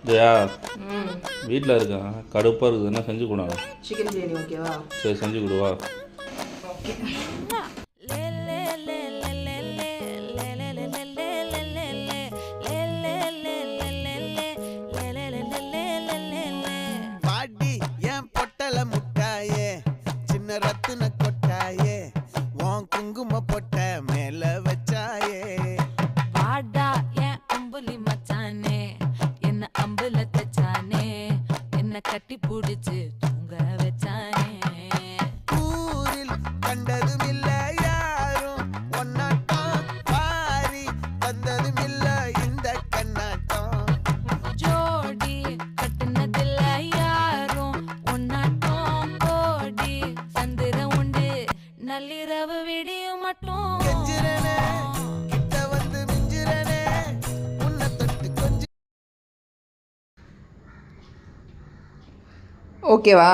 ஜெயா வீட்டில் இருக்கேன், கடுப்பாக இருக்குது, என்ன செஞ்சு கொடு. சிக்கன் பிரியாணி ஓகேவா? சரி செஞ்சு கொடுவா. ஓகே. பாடி என் பொட்டல முட்டாயே, சின்ன ரத்தின கொட்டாயே, உன் குங்கும பொட்ட மேல வச்சாயே. வாடா என் அம்புலி மச்சானே, என்ன அம்புல தச்சானே, என்ன கட்டி புடிச்சு தூங்க வச்சானே. ஊரில் கண்டதும் இல்ல யாரும் ஒன்னாட்டம், பாரி தந்ததும் இல்ல இந்த கண்ணாட்டம். ஜோடி கட்டுனதில்ல யாரும் ஒன்னாட்டம், கோடி சந்திர உண்டு நள்ளிரவு விடியும் மட்டும். கெஞ்சிரனே, கிட்ட வந்து மிஞ்சிரனே, உன்னை தொட்டு கொஞ்சம். ஓகேவா?